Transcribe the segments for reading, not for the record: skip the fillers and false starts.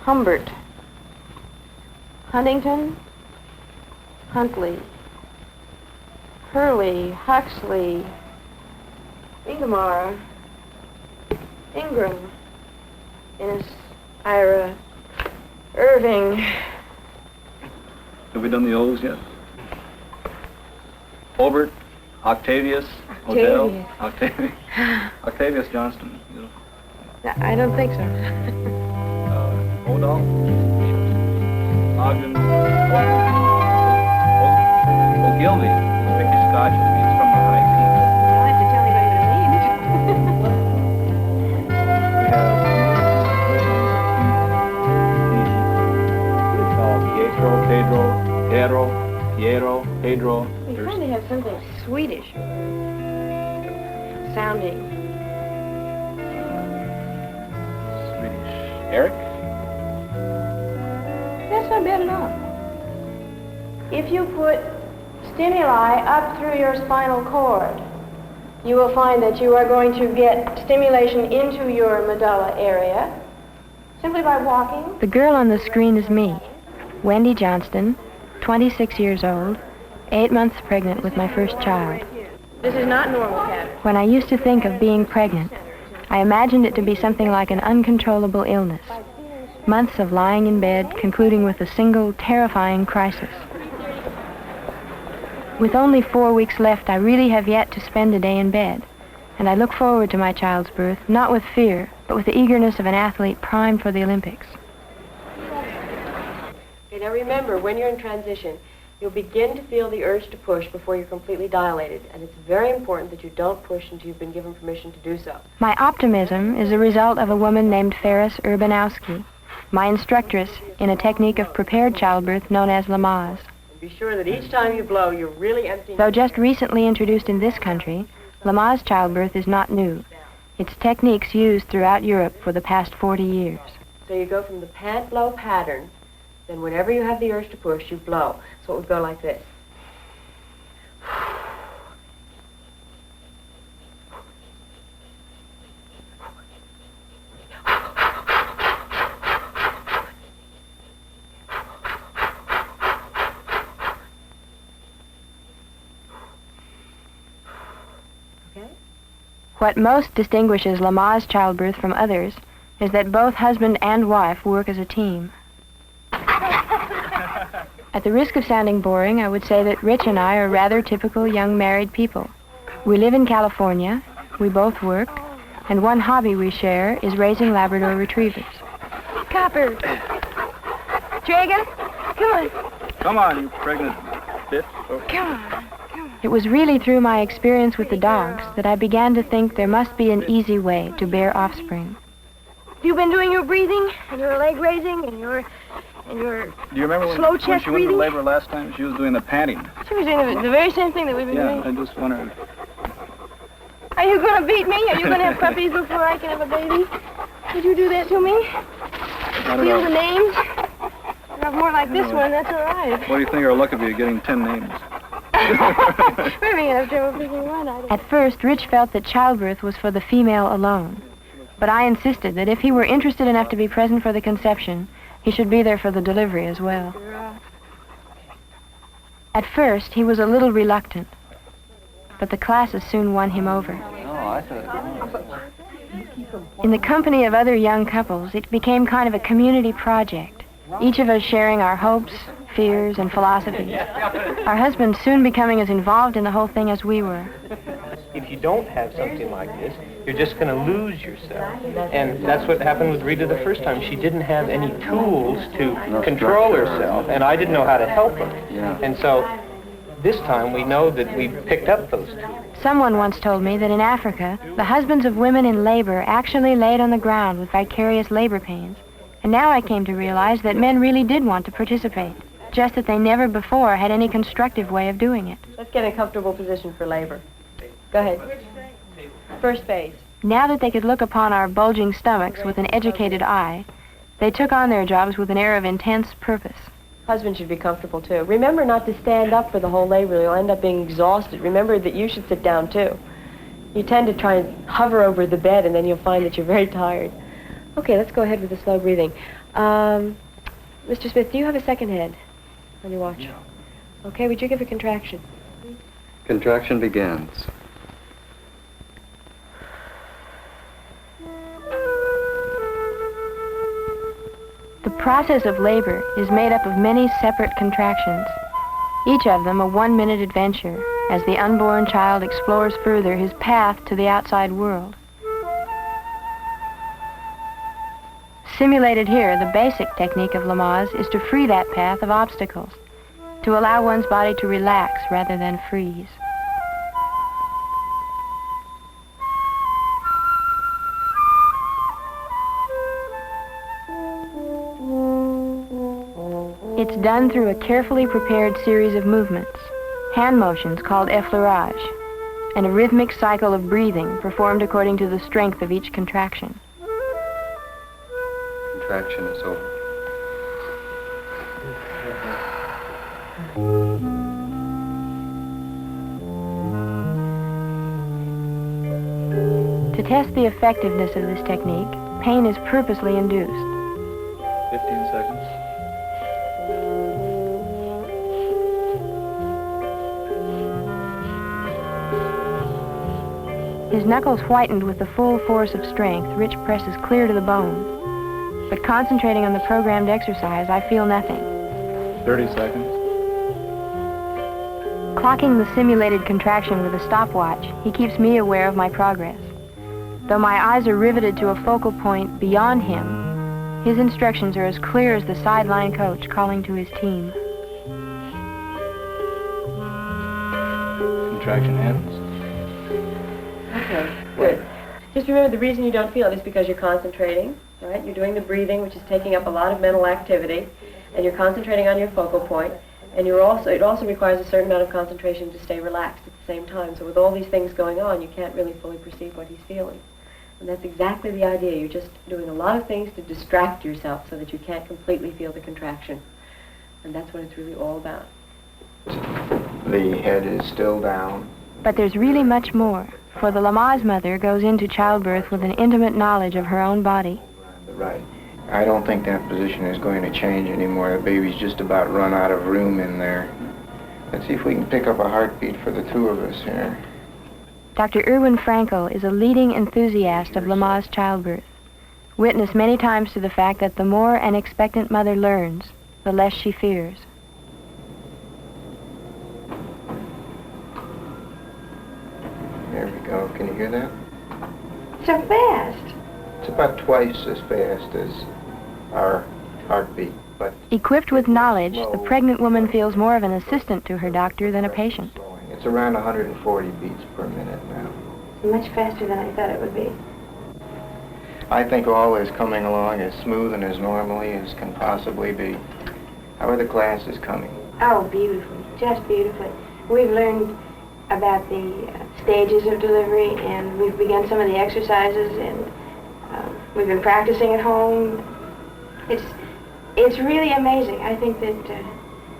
Humbert, Huntington, Huntley, Hurley, Huxley, Ingemar, Ingram, Innes, Ira, Irving. Have we done the O's yet? Obert, Octavius, Odell, Octavius Johnston. I don't think so. Odell, Ogden, Ogilvy, Vicky Scotch, he's from the high team. I'll have to tell anybody what I mean. Pietro, Pedro. We finally have something Swedish sounding. Swedish. Eric? That's not bad at all. If you put stimuli up through your spinal cord, you will find that you are going to get stimulation into your medulla area simply by walking. The girl on the screen is me, Wendy Johnston, 26 years old, 8 months pregnant with my first child. This is not normal pattern. When I used to think of being pregnant, I imagined it to be something like an uncontrollable illness. Months of lying in bed, concluding with a single, terrifying crisis. With only 4 weeks left, I really have yet to spend a day in bed, and I look forward to my child's birth, not with fear, but with the eagerness of an athlete primed for the Olympics. Okay, now remember, when you're in transition, you'll begin to feel the urge to push before you're completely dilated, and it's very important that you don't push until you've been given permission to do so. My optimism is a result of a woman named Ferris Urbanowski, my instructress in a technique of prepared childbirth known as Lamaze. Be sure that each time you blow, you're really emptying... Though just recently introduced in this country, Lamaze childbirth is not new. It's techniques used throughout Europe for the past 40 years. So you go from the pant-blow pattern, then whenever you have the urge to push, you blow. So it would go like this. What most distinguishes Lamaze childbirth from others is that both husband and wife work as a team. At the risk of sounding boring, I would say that Rich and I are rather typical young married people. We live in California, we both work, and one hobby we share is raising Labrador retrievers. Copper! Dragon, come on. Come on, you pregnant bitch. Oh. Come on. It was really through my experience with the dogs that I began to think there must be an easy way to bear offspring. You've been doing your breathing, and your leg raising, and your Do you remember slow when chest she went breathing? to labor last time? She was doing the panting. She was doing the very same thing that we've been Yeah, doing. I just wondered. Are you going to beat me? Are you going to have puppies before I can have a baby? Would you do that to me? I don't Steal know. the names? I have more like this one, that's all right. What do you think our luck would be getting 10 names? We're going to have trouble picking one. At first, Rich felt that childbirth was for the female alone. But I insisted that if he were interested enough to be present for the conception, he should be there for the delivery as well. At first, he was a little reluctant, but the classes soon won him over. In the company of other young couples, it became kind of a community project, each of us sharing our hopes, fears, and philosophies. Our husbands soon becoming as involved in the whole thing as we were. If you don't have something like this, you're just going to lose yourself. And that's what happened with Rita the first time. She didn't have any tools to control herself, and I didn't know how to help her. And so this time we know that we picked up those tools. Someone once told me that in Africa, the husbands of women in labor actually laid on the ground with vicarious labor pains. And now I came to realize that men really did want to participate, just that they never before had any constructive way of doing it. Let's get a comfortable position for labor. Go ahead. First phase. Now that they could look upon our bulging stomachs with an educated eye, they took on their jobs with an air of intense purpose. Husband should be comfortable, too. Remember not to stand up for the whole labor. You'll end up being exhausted. Remember that you should sit down, too. You tend to try and hover over the bed, and then you'll find that you're very tired. Okay, let's go ahead with the slow breathing. Mr. Smith, do you have a second head on your watch? No. Okay, would you give a contraction? Contraction begins. The process of labor is made up of many separate contractions, each of them a 1-minute adventure as the unborn child explores further his path to the outside world. Simulated here, the basic technique of Lamaze is to free that path of obstacles, to allow one's body to relax rather than freeze. It's done through a carefully prepared series of movements, hand motions called effleurage, and a rhythmic cycle of breathing performed according to the strength of each contraction. Contraction is over. To test the effectiveness of this technique, pain is purposely induced. 15 seconds. His knuckles whitened with the full force of strength, Rich presses clear to the bone. But concentrating on the programmed exercise, I feel nothing. 30 seconds. Clocking the simulated contraction with a stopwatch, he keeps me aware of my progress. Though my eyes are riveted to a focal point beyond him, his instructions are as clear as the sideline coach calling to his team. Contraction ends. Okay, good. Just remember, the reason you don't feel it is because you're concentrating, right? You're doing the breathing, which is taking up a lot of mental activity, and you're concentrating on your focal point, and it also requires a certain amount of concentration to stay relaxed at the same time. So with all these things going on, you can't really fully perceive what he's feeling. And that's exactly the idea. You're just doing a lot of things to distract yourself so that you can't completely feel the contraction. And that's what it's really all about. The head is still down. But there's really much more, for the Lamaze mother goes into childbirth with an intimate knowledge of her own body. Right. I don't think that position is going to change anymore. The baby's just about run out of room in there. Let's see if we can pick up a heartbeat for the two of us here. Dr. Erwin Frankel is a leading enthusiast of Lamaze childbirth, witness many times to the fact that the more an expectant mother learns, the less she fears. There we go. Can you hear that? So fast. It's about twice as fast as our heartbeat, but Equipped with knowledge, the pregnant woman feels more of an assistant to her doctor than a patient. it's around 140 beats per minute now. Much faster than I thought it would be. I think all is coming along as smooth and as normally as can possibly be. How are the classes coming? Oh, beautifully, just beautifully. We've learned about the stages of delivery, and we've begun some of the exercises, and we've been practicing at home. It's really amazing. I think that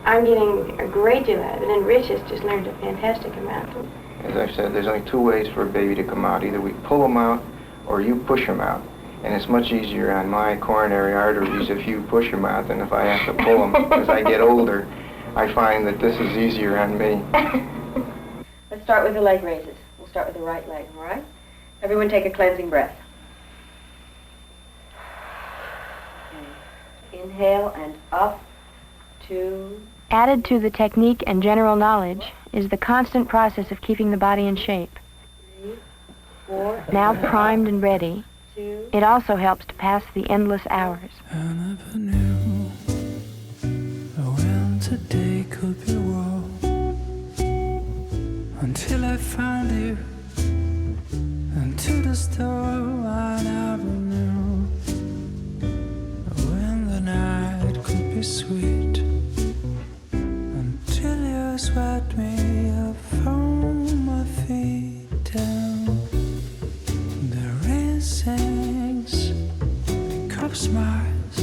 I'm getting a great deal out of it, and Rich has just learned a fantastic amount. As I've said, there's only two ways for a baby to come out. Either we pull them out or you push them out. And it's much easier on my coronary arteries if you push them out than if I have to pull them. As I get older, I find that this is easier on me. Let's start with the leg raises. We'll start with the right leg, all right? Everyone take a cleansing breath. Okay. Inhale and up, 2. Added to the technique and general knowledge is the constant process of keeping the body in shape. 3, 4. Now primed and ready, 2. it also helps to pass the endless hours. I never knew when today could be wrong until I found you, and to the store I never knew when the night could be sweet until you swept me up from my feet down. The rain sings, the cup smiles,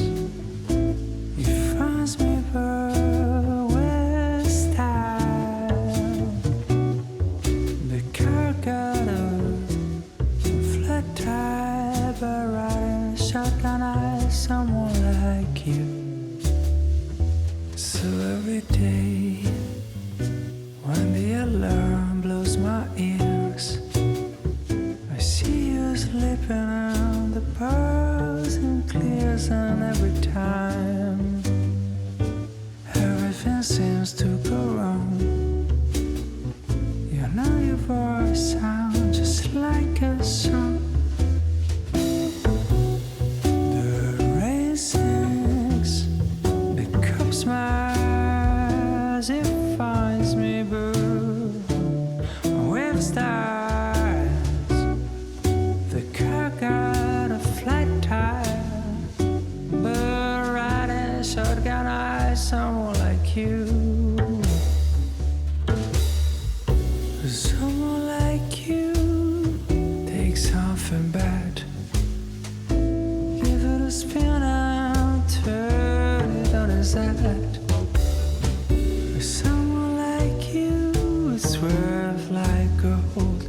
it finds me with style. The car got a flat tire, but riding shotgun. like you. So every day, when the alarm blows my ears, I see you slipping on the bars and clears, and every time everything seems to go wrong. You know your voice sounds just like a song. The rain sings, the cup smiles, it finds me blue with stars. The car got a flat tire, but riding shotgun eyes someone like you. Someone like you, take something bad, give it a spin and turn it on its head. Someone like you, it's worth like gold.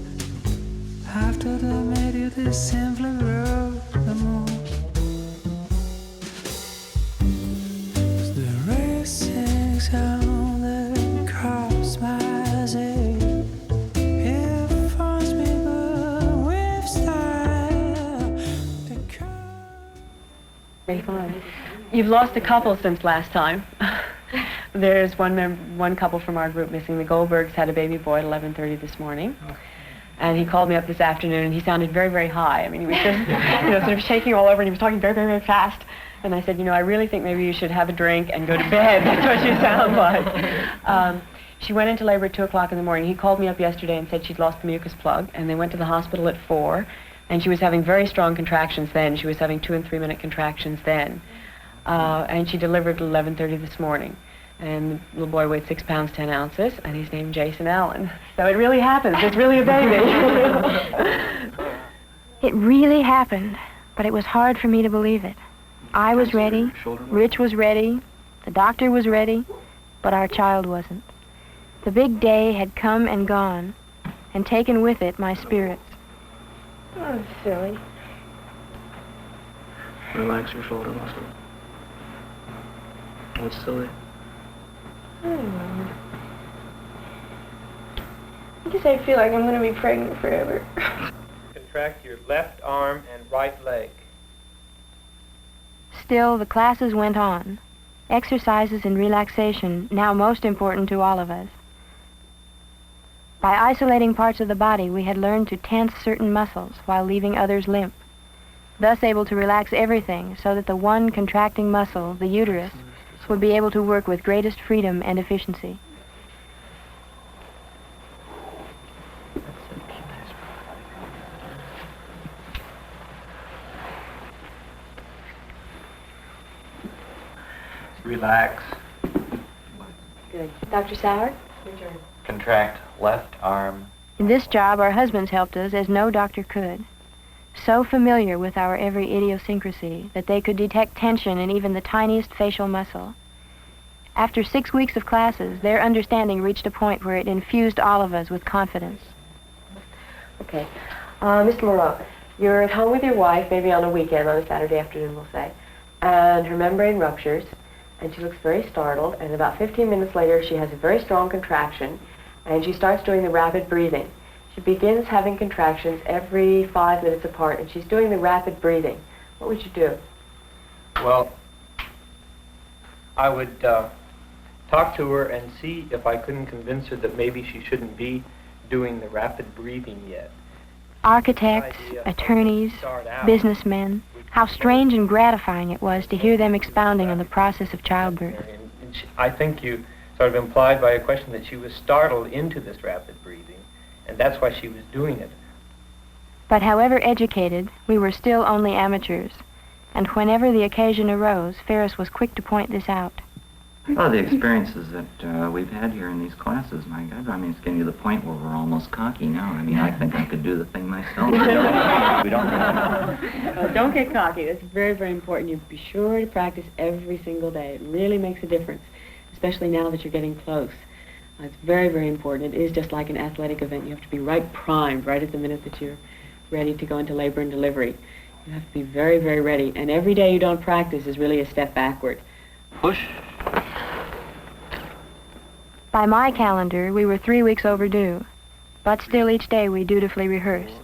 After they made you, they simply broke the mold. The rain sings on the cross my zig. You've lost a couple since last time. There's one couple from our group missing. The Goldbergs had a baby boy at 11:30 this morning. And he called me up this afternoon, and he sounded very, very high. I mean, he was just, sort of shaking all over, and he was talking very, very, very fast. And I said, I really think maybe you should have a drink and go to bed. That's what you sound like. She went into labor at 2 o'clock in the morning. He called me up yesterday and said she'd lost the mucus plug, and they went to the hospital at 4. And she was having very strong contractions then. She was having 2- and 3-minute contractions then. And she delivered at 11:30 this morning. And the little boy weighed 6 pounds, 10 ounces, and he's named Jason Allen. So it really happens. It's really a baby. It really happened, but it was hard for me to believe it. I was ready, Rich was ready, the doctor was ready, but our child wasn't. The big day had come and gone, and taken with it my spirits. Oh, silly. Relax your shoulder muscle. What's silly? I guess I feel like I'm going to be pregnant forever. Contract your left arm and right leg. Still, the classes went on. Exercises and relaxation, now most important to all of us. By isolating parts of the body, we had learned to tense certain muscles while leaving others limp, thus able to relax everything so that the one contracting muscle, the uterus, would be able to work with greatest freedom and efficiency. Relax. Good. Dr. Sauer? Contract left arm. In this job, our husbands helped us as no doctor could. So familiar with our every idiosyncrasy that they could detect tension in even the tiniest facial muscle. After 6 weeks of classes, their understanding reached a point where it infused all of us with confidence. Okay. Mr. Moreau, you're at home with your wife, maybe on a weekend, on a Saturday afternoon, we'll say, and her membrane ruptures, and she looks very startled, and about 15 minutes later, she has a very strong contraction, and she starts doing the rapid breathing. She begins having contractions every 5 minutes apart, and she's doing the rapid breathing. What would you do? Well, I would talk to her and see if I couldn't convince her that maybe she shouldn't be doing the rapid breathing yet. Architects, attorneys, businessmen, how strange and gratifying it was to hear them expounding on the process of childbirth. And I think you sort of implied by a question that she was startled into this rapid breathing, and that's why she was doing it. But however educated, we were still only amateurs, and whenever the occasion arose, Ferris was quick to point this out. Well, the experiences that we've had here in these classes, my God, I mean, it's getting to the point where we're almost cocky now. I mean, I think I could do the thing myself. We don't Don't get cocky. That's very, very important. You be sure to practice every single day. It really makes a difference, especially now that you're getting close. It's very, very important. It is just like an athletic event. You have to be right primed right at the minute that you're ready to go into labor and delivery. You have to be very, very ready. And every day you don't practice is really a step backward. Push. By my calendar, we were 3 weeks overdue, but still each day we dutifully rehearsed.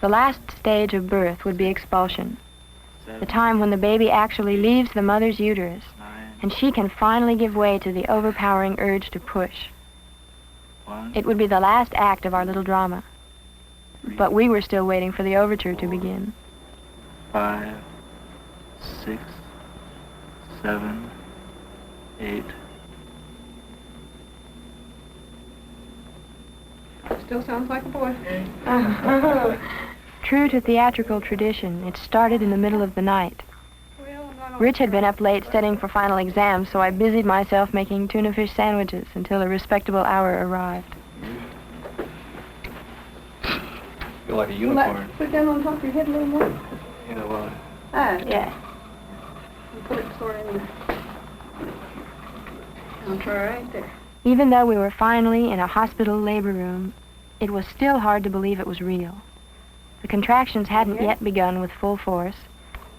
The last stage of birth would be expulsion, the time when the baby actually leaves the mother's uterus, and she can finally give way to the overpowering urge to push. It would be the last act of our little drama, but we were still waiting for the overture to begin. 5, 6, 7, 8. Still sounds like a boy. True to theatrical tradition, it started in the middle of the night. Rich had been up late studying for final exams, so I busied myself making tuna fish sandwiches until a respectable hour arrived. Feel like a unicorn. Put it down on top of your head a little more. Yeah, well, Yeah. And put it sort of in there. I'll try right there. Even though we were finally in a hospital labor room, it was still hard to believe it was real. The contractions hadn't yet begun with full force,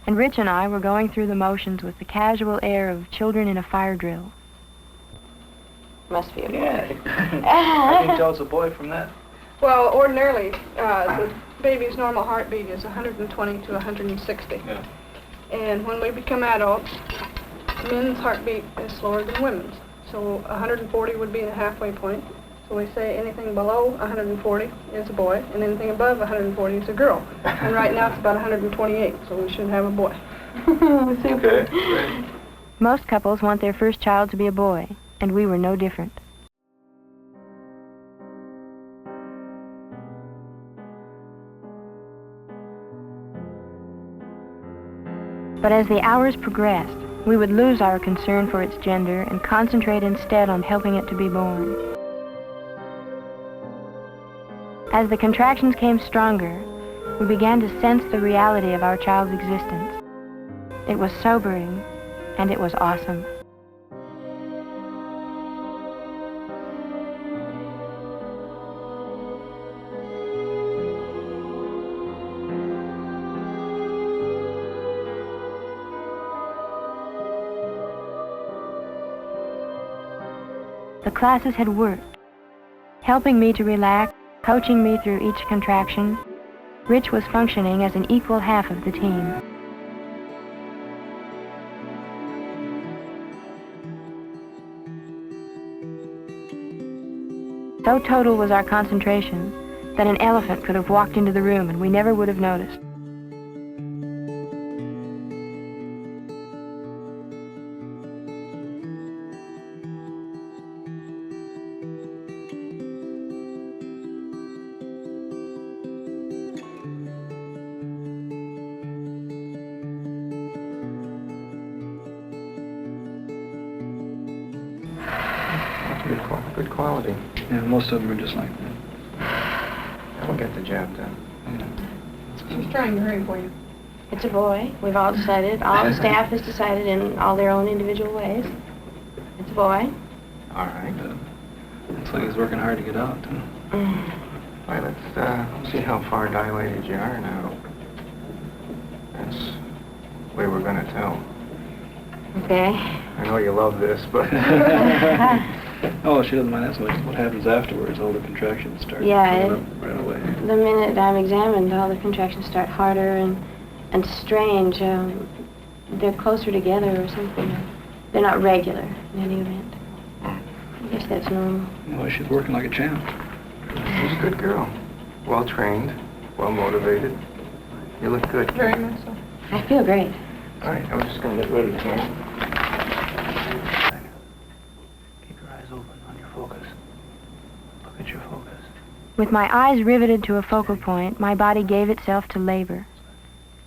and Rich and I were going through the motions with the casual air of children in a fire drill. Must be a boy. yeah. I can tell it's a boy from that. Well, ordinarily, the baby's normal heartbeat is 120 to 160. Yeah. And when we become adults, men's heartbeat is slower than women's. So 140 would be the halfway point. So we say anything below 140 is a boy, and anything above 140 is a girl. And right now it's about 128, so we should have a boy. Okay, great. Most couples want their first child to be a boy, and we were no different. But as the hours progressed, we would lose our concern for its gender and concentrate instead on helping it to be born. As the contractions came stronger, we began to sense the reality of our child's existence. It was sobering, and it was awesome. The classes had worked, helping me to relax, coaching me through each contraction. Rich was functioning as an equal half of the team. So total was our concentration that an elephant could have walked into the room and we never would have noticed. Good quality. Yeah, most of them are just like that. That'll get the job done. She's trying to hurry for you. It's a boy. We've all decided. All the staff has decided in all their own individual ways. It's a boy. All right. Looks like he's working hard to get out. All right, let's see how far dilated you are now. That's the way we're going to tell. Okay. I know you love this, but... Oh, she doesn't mind that so much. What happens afterwards? All the contractions start Yeah, coming up right away. The minute I'm examined, all the contractions start harder and strange. They're closer together or something. They're not regular in any event. I guess that's normal. Well, she's working like a champ. She's a good girl. Well trained, well motivated. You look good. Very much so. I feel great. All right, I'm just going to get ready here. Keep your eyes open on your focus. Look at your focus. With my eyes riveted to a focal point, my body gave itself to labor.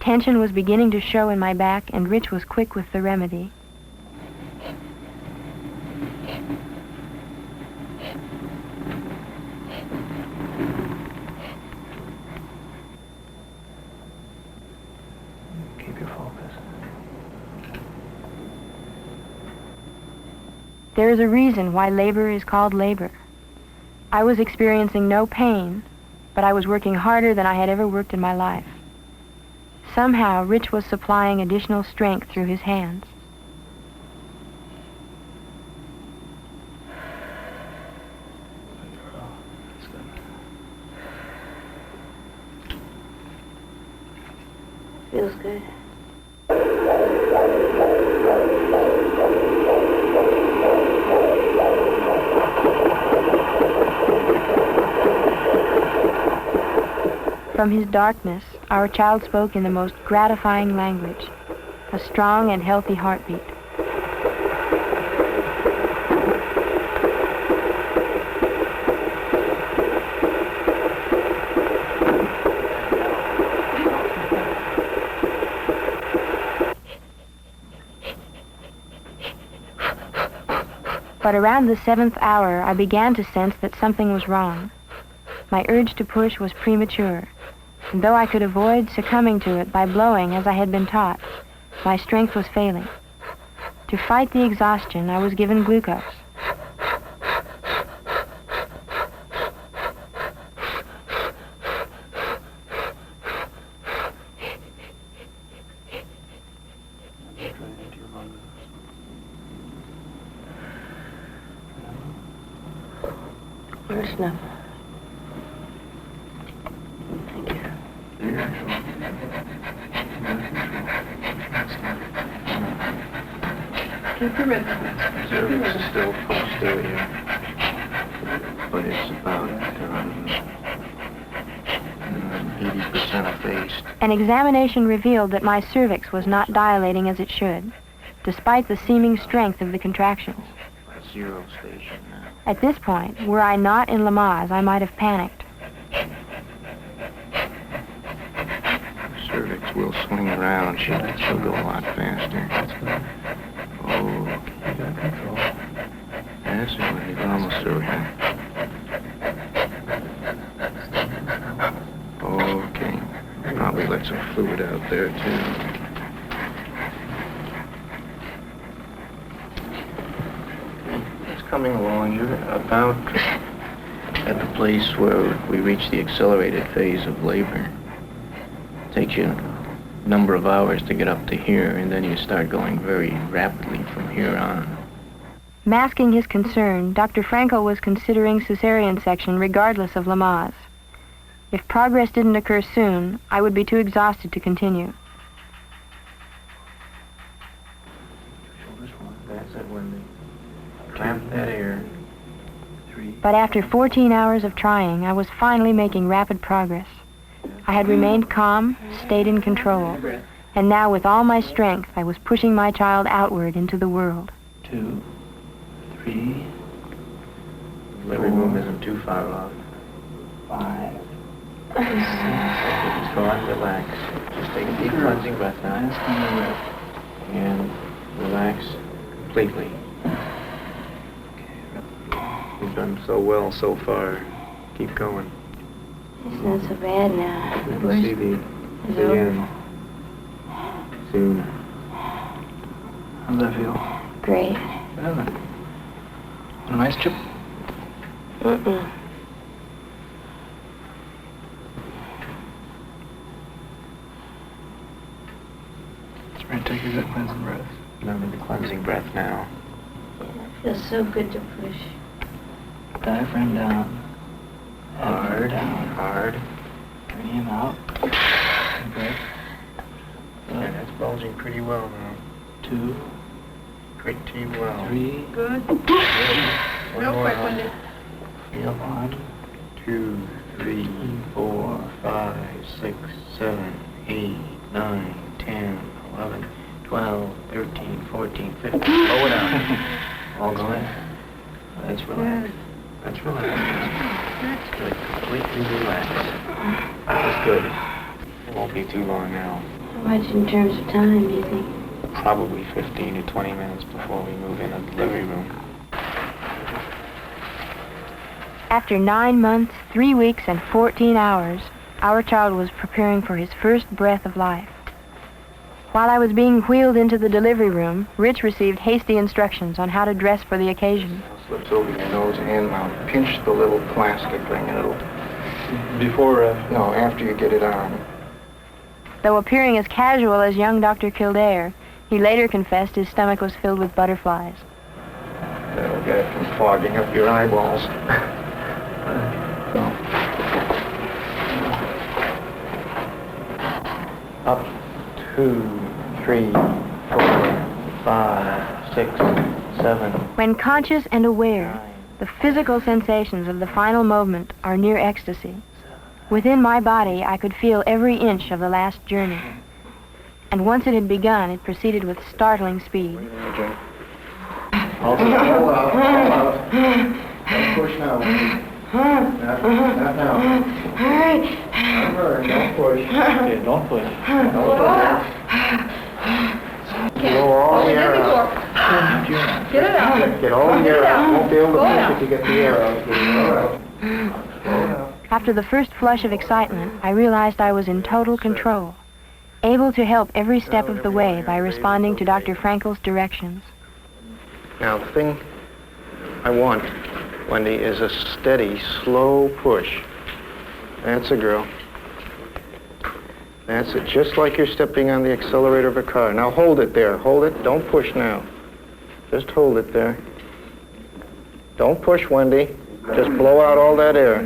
Tension was beginning to show in my back, and Rich was quick with the remedy. Keep your focus. There is a reason why labor is called labor. I was experiencing no pain, but I was working harder than I had ever worked in my life. Somehow, Rich was supplying additional strength through his hands. Feels good. From his darkness, our child spoke in the most gratifying language, a strong and healthy heartbeat. But around the 7th hour, I began to sense that something was wrong. My urge to push was premature, and though I could avoid succumbing to it by blowing as I had been taught, my strength was failing. To fight the exhaustion, I was given glucose. Where's enough? Thank you. Keep your rhythm. Cervix is still posterior, but it's about 80% effaced. An examination revealed that my cervix was not dilating as it should, despite the seeming strength of the contractions. That's 0 station now. At this point, were I not in Lamaze, I might have panicked. Cervix will swing around. She'll go a lot faster. Oh, that's it. You're almost through here. Okay. Probably let some fluid out there, too. It's coming along. You're about at the place where we reach the accelerated phase of labor. It takes you a number of hours to get up to here, and then you start going very rapidly from here on. Masking his concern, Dr. Frankel was considering cesarean section regardless of Lamaze. If progress didn't occur soon, I would be too exhausted to continue. That's it, Wendy. Clamp that air. But after 14 hours of trying, I was finally making rapid progress. I had remained calm, stayed in control, and now with all my strength, I was pushing my child outward into the world. 2, 3, The living room isn't too far off. 5, 6. Just go on, relax. Just take a deep cleansing breath now. And relax completely. You've done so well so far. Keep going. It's not so bad now. You can see the end soon. How's that feel? Great. Better. A nice chip? Mm-mm. Spray, take your good cleansing breath. Remember the cleansing breath now. Feels so good to push. Diaphragm down. Hard, hard. Bring him out. Okay. Yeah, that's bulging pretty well now. 2, Pretty well. 3. Good. One Real more. quick, Wendy. Feel 1, 2, 3, 4, 5, 6, 7, 8, 9, 10, 11, 12, 13, 14, 15. Slow it down. All gone. That's relaxed. That's relaxed. That's good. Completely relaxed. That was good. It won't be too long now. How much in terms of time, do you think? Probably 15 to 20 minutes before we move into the delivery room. After 9 months, 3 weeks, and 14 hours, our child was preparing for his first breath of life. While I was being wheeled into the delivery room, Rich received hasty instructions on how to dress for the occasion. Slips over your nose and mouth. Pinch the little plastic thing and it'll... Before, No, after you get it on. Though appearing as casual as young Dr. Kildare, he later confessed his stomach was filled with butterflies. That'll get it from fogging up your eyeballs. Up, 2, 3, 4, 5, 6, 7. When conscious and aware, the physical sensations of the final moment are near ecstasy. Within my body, I could feel every inch of the last journey. And once it had begun, it proceeded with startling speed. Hold out. Don't push now. Not now. All right. Don't push. Okay, don't push. Blow all the air out. Get it out. Get all the air out. Won't be able to push it to get the air out. Blow it out. After the first flush of excitement, I realized I was in total control, able to help every step of the way by responding to Dr. Frankel's directions. Now, the thing I want, Wendy, is a steady, slow push. That's a girl. That's it, just like you're stepping on the accelerator of a car. Now hold it there, hold it, don't push now. Just hold it there. Don't push, Wendy. Just blow out all that air.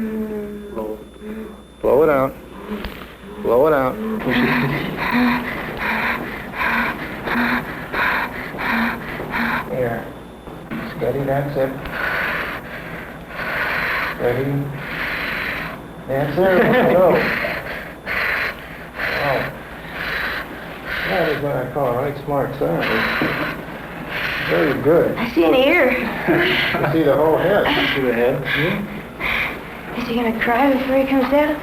Blow it out. Blow it out. Here. Steady, that's it. Steady. That's it. Go. Wow. That is what I call a right smart son. Very good. I see an ear. You see the whole head. You see the head? Is he gonna cry before he comes down?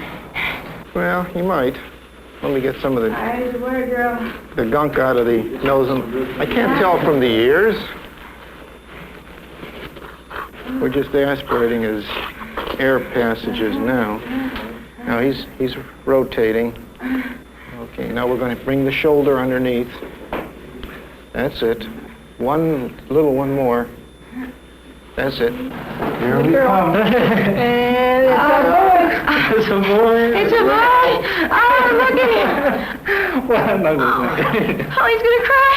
Well, he might. Let me get some of All right, the word, girl. the gunk out of the nose. I can't tell from the ears. We're just aspirating his air passages now. Now he's rotating. Okay, now we're going to bring the shoulder underneath. That's it. One more. That's it. Here we come. And it's a boy. It's a boy. It's a boy. Oh, look at him. Well, no, no. Oh, he's gonna cry.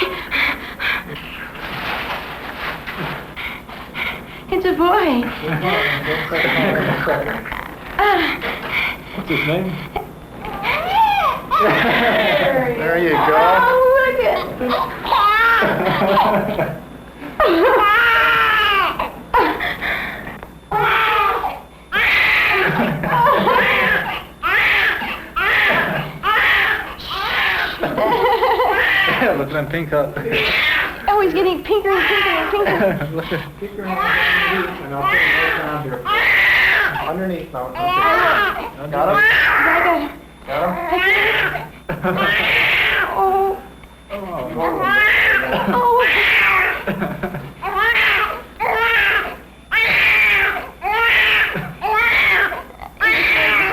It's a boy. What's his name? There you go. Oh, look at. Look at him pink up. Oh, he's getting pinker and pinker and pinker. Look at Keep your hand underneath, and I'll put it right down here. Underneath now. Got him? I got him. Got him? Oh.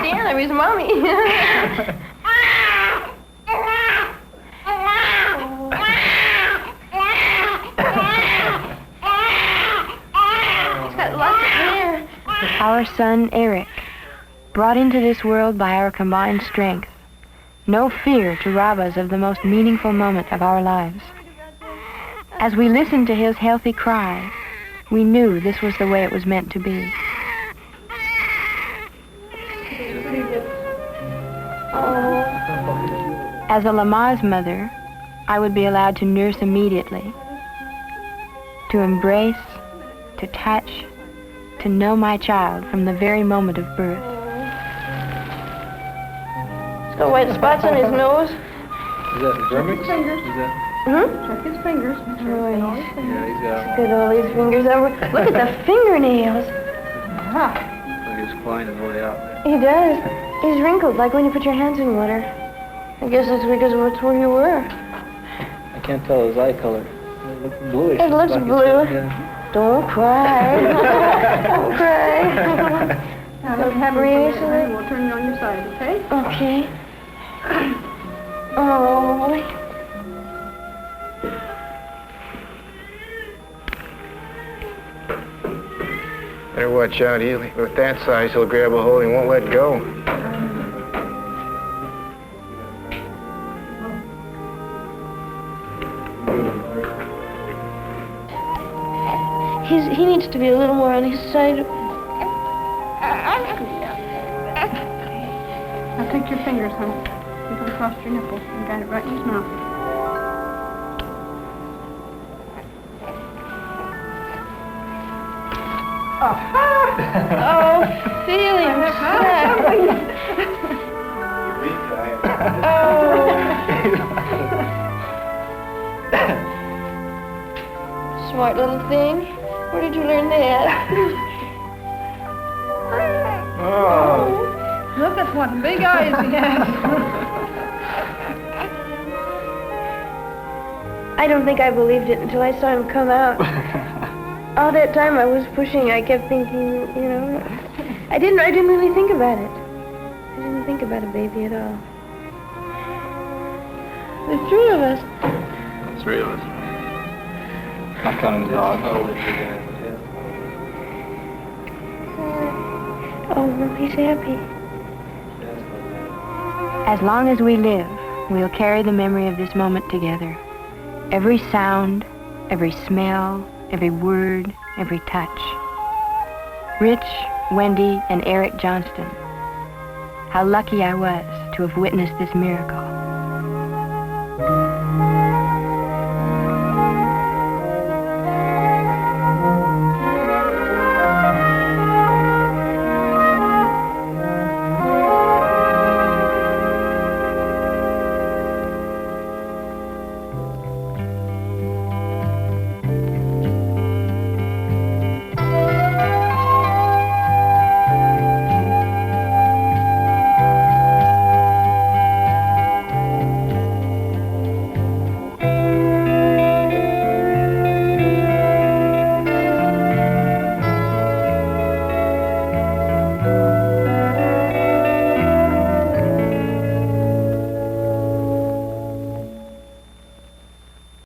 Stand there, his mommy. Our son, Eric, brought into this world by our combined strength. No fear to rob us of the most meaningful moment of our lives. As we listened to his healthy cry, we knew this was the way it was meant to be. As a Lamaze mother, I would be allowed to nurse immediately, to embrace, to touch, to know my child from the very moment of birth. He's got white spots on his nose. Is that Vermix? Is that? Check his fingers. Make sure Oh, he's got all his fingers. Yeah, he's got Look at all these fingers over. Look at the fingernails. Look, he's flying his way out there. He does. He's wrinkled, like when you put your hands in water. I guess it's because it's where you were. I can't tell his eye color. It looks bluish. It looks like blue. Yeah. Don't cry. Don't cry. Now, let me have him come in, and we'll turn you on your side, okay? Okay. Oh. Better watch out. With that size, he'll grab a hold and won't let go. He needs to be a little more on his side. Now take your fingers, honey. You go across your nipple. You got it right in his mouth. Oh, feel him Smart little thing. Where did you learn that? Look at what big eyes he has. I don't think I believed it until I saw him come out. All that time I was pushing, I kept thinking, you know, I didn't really think about it. I didn't think about a baby at all. The three of us. 3 of us. Not counting the dog. Oh, no, he's happy. As long as we live, we'll carry the memory of this moment together. Every sound, every smell, every word, every touch. Rich, Wendy, and Eric Johnston. How lucky I was to have witnessed this miracle.